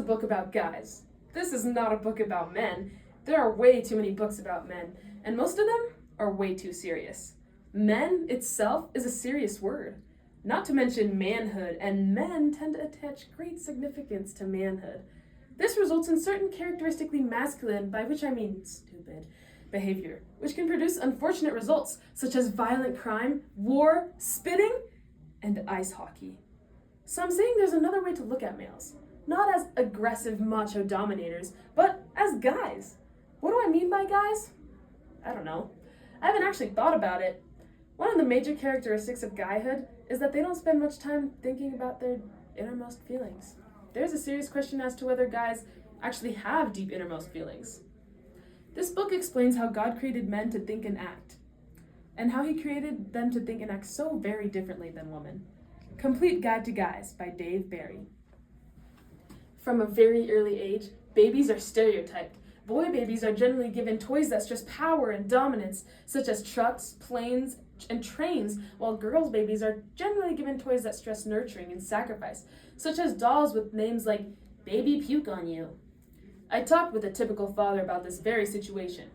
book about guys. This is not a book about men. There are way too many books about men, and most of them are way too serious. Men itself is a serious word, not to mention manhood, and men tend to attach great significance to manhood. This results in certain characteristically masculine, by which I mean stupid, behavior, which can produce unfortunate results, such as violent crime, war, spitting, and ice hockey. So I'm saying there's another way to look at males, not as aggressive macho dominators, but as guys. What do I mean by guys? I don't know. I haven't actually thought about it. One of the major characteristics of guyhood is that they don't spend much time thinking about their innermost feelings. There's a serious question as to whether guys actually have deep innermost feelings. This book explains how God created men to think and act, and how he created them to think and act so very differently than women. Complete Guide to Guys by Dave Barry. From a very early age, babies are stereotyped. Boy babies are generally given toys that stress power and dominance, such as trucks, planes, and trains, while girls' babies are generally given toys that stress nurturing and sacrifice, such as dolls with names like Baby Puke on You. I talked with a typical father about this very situation.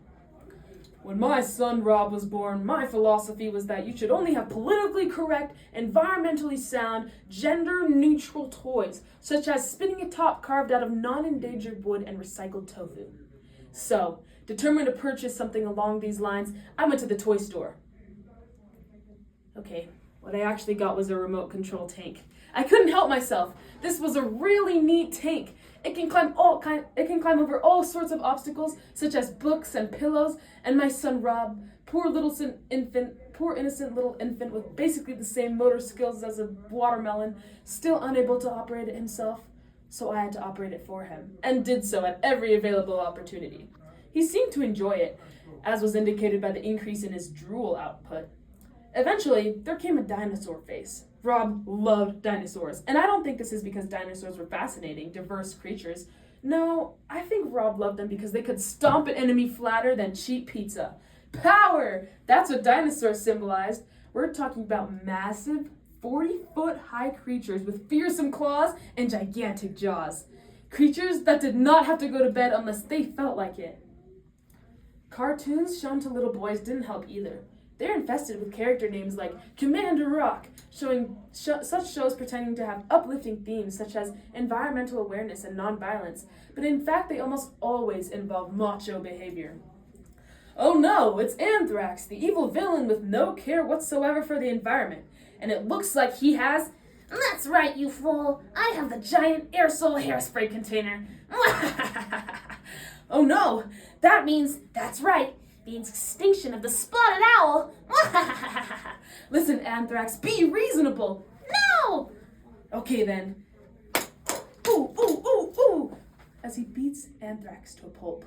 When my son Rob was born, my philosophy was that you should only have politically correct, environmentally sound, gender-neutral toys, such as spinning a top carved out of non-endangered wood and recycled tofu. So, determined to purchase something along these lines, I went to the toy store. Okay, what I actually got was a remote control tank. I couldn't help myself. This was a really neat tank. It can climb over all sorts of obstacles, such as books and pillows, and my son Rob, poor innocent little infant with basically the same motor skills as a watermelon, still unable to operate it himself, so I had to operate it for him, and did so at every available opportunity. He seemed to enjoy it, as was indicated by the increase in his drool output. Eventually, there came a dinosaur face. Rob loved dinosaurs, and I don't think this is because dinosaurs were fascinating, diverse creatures. No, I think Rob loved them because they could stomp an enemy flatter than cheap pizza. Power! That's what dinosaurs symbolized. We're talking about massive, 40-foot high creatures with fearsome claws and gigantic jaws. Creatures that did not have to go to bed unless they felt like it. Cartoons shown to little boys didn't help either. They're infested with character names like Commander Rock, showing such shows pretending to have uplifting themes such as environmental awareness and nonviolence, but in fact they almost always involve macho behavior. Oh no, it's Anthrax, the evil villain with no care whatsoever for the environment, and it looks like he has... That's right, you fool! I have the giant aerosol hairspray container! Oh no, that means, that's right, the extinction of the spotted owl. Listen, Anthrax, be reasonable. No! Okay then. Ooh, ooh, ooh, ooh! As he beats Anthrax to a pulp.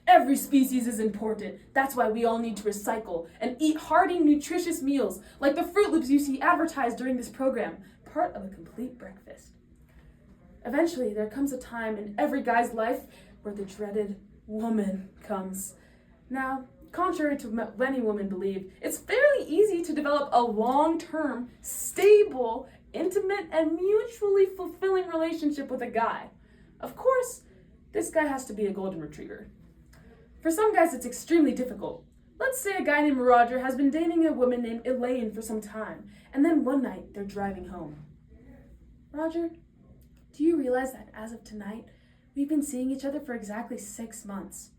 Every species is important. That's why we all need to recycle and eat hearty, nutritious meals, like the Fruit Loops you see advertised during this program, part of a complete breakfast. Eventually, there comes a time in every guy's life where the dreaded woman comes. Now, contrary to what many women believe, it's fairly easy to develop a long-term, stable, intimate, and mutually fulfilling relationship with a guy. Of course, this guy has to be a golden retriever. For some guys, it's extremely difficult. Let's say a guy named Roger has been dating a woman named Elaine for some time, and then one night they're driving home. Roger, do you realize that as of tonight, we've been seeing each other for exactly 6 months?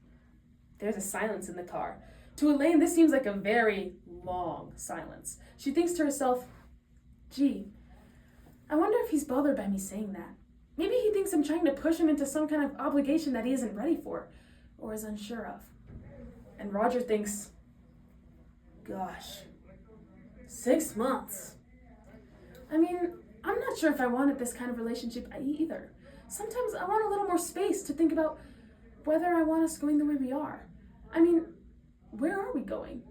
There's a silence in the car. To Elaine, this seems like a very long silence. She thinks to herself, gee, I wonder if he's bothered by me saying that. Maybe he thinks I'm trying to push him into some kind of obligation that he isn't ready for, or is unsure of. And Roger thinks, gosh, 6 months. I mean, I'm not sure if I wanted this kind of relationship either. Sometimes I want a little more space to think about whether I want us going the way we are. I mean, where are we going?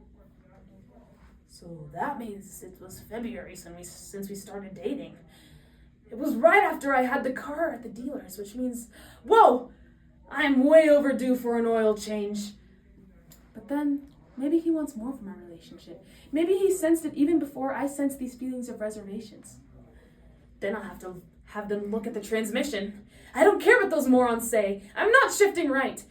So that means it was February since we started dating. It was right after I had the car at the dealer's, which means, whoa, I'm way overdue for an oil change. But then, maybe he wants more from our relationship. Maybe he sensed it even before I sensed these feelings of reservations. Then I'll have to have them look at the transmission. I don't care what those morons say. I'm not shifting right.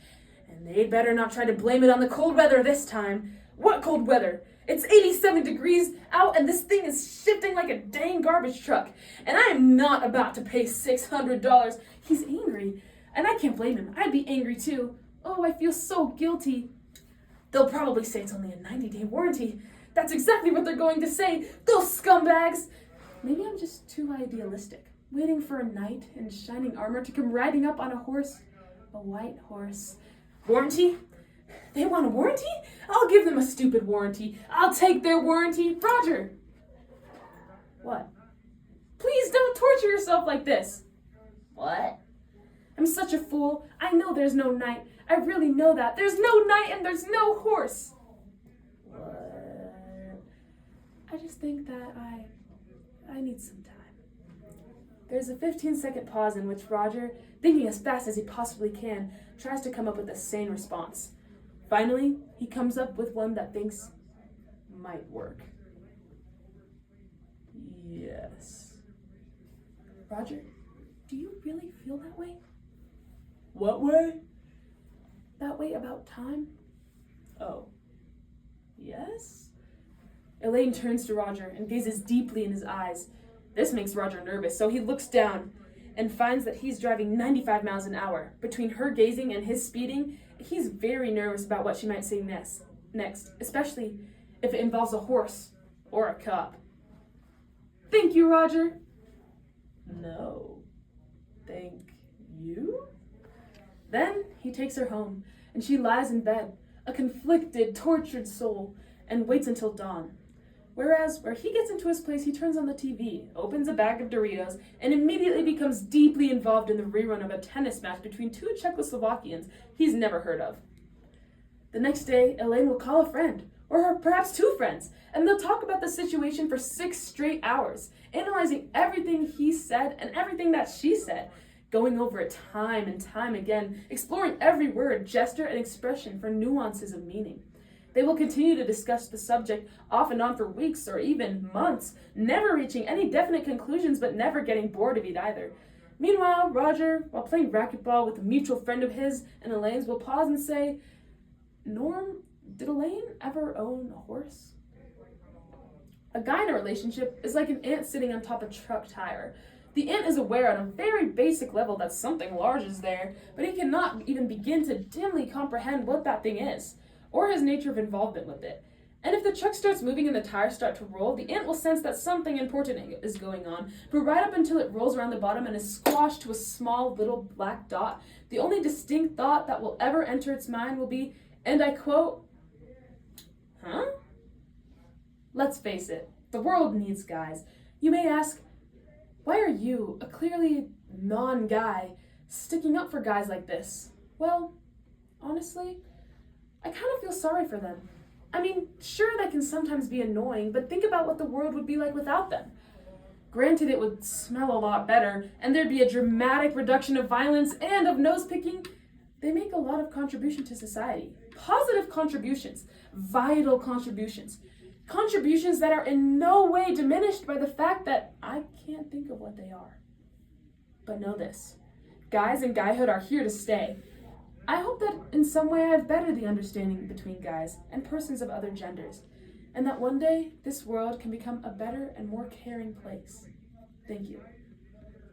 And they'd better not try to blame it on the cold weather this time. What cold weather? It's 87 degrees out and this thing is shifting like a dang garbage truck. And I am not about to pay $600. He's angry. And I can't blame him. I'd be angry too. Oh, I feel so guilty. They'll probably say it's only a 90-day warranty. That's exactly what they're going to say. Those scumbags. Maybe I'm just too idealistic. Waiting for a knight in shining armor to come riding up on a horse. A white horse. Warranty? They want a warranty? I'll give them a stupid warranty. I'll take their warranty. Roger! What? Please don't torture yourself like this. What? I'm such a fool. I know there's no knight. I really know that. There's no knight and there's no horse. What? I just think that I need some time. There's a 15-second pause in which Roger, thinking as fast as he possibly can, tries to come up with a sane response. Finally, he comes up with one that thinks might work. Yes. Roger, do you really feel that way? What way? That way about time? Oh. Yes? Elaine turns to Roger and gazes deeply in his eyes. This makes Roger nervous, so he looks down and finds that he's driving 95 miles an hour. Between her gazing and his speeding, he's very nervous about what she might say next, especially if it involves a horse or a cop. Thank you, Roger. No. Thank you? Then he takes her home, and she lies in bed, a conflicted, tortured soul, and waits until dawn. Whereas, where he gets into his place, he turns on the TV, opens a bag of Doritos, and immediately becomes deeply involved in the rerun of a tennis match between two Czechoslovakians he's never heard of. The next day, Elaine will call a friend, or perhaps two friends, and they'll talk about the situation for 6 straight hours, analyzing everything he said and everything that she said, going over it time and time again, exploring every word, gesture, and expression for nuances of meaning. They will continue to discuss the subject off and on for weeks or even months, never reaching any definite conclusions but never getting bored of it either. Meanwhile, Roger, while playing racquetball with a mutual friend of his and Elaine's, will pause and say, Norm, did Elaine ever own a horse? A guy in a relationship is like an ant sitting on top of a truck tire. The ant is aware on a very basic level that something large is there, but he cannot even begin to dimly comprehend what that thing is, or his nature of involvement with it. And if the truck starts moving and the tires start to roll, the ant will sense that something important is going on, but right up until it rolls around the bottom and is squashed to a small little black dot, the only distinct thought that will ever enter its mind will be, and I quote, huh? Let's face it, the world needs guys. You may ask, why are you, a clearly non-guy, sticking up for guys like this? Well, honestly, I kind of feel sorry for them. I mean, sure, they can sometimes be annoying, but think about what the world would be like without them. Granted, it would smell a lot better, and there'd be a dramatic reduction of violence and of nose-picking. They make a lot of contribution to society. Positive contributions, vital contributions. Contributions that are in no way diminished by the fact that I can't think of what they are. But know this, guys and guyhood are here to stay. I hope that in some way I've bettered the understanding between guys and persons of other genders, and that one day this world can become a better and more caring place. Thank you.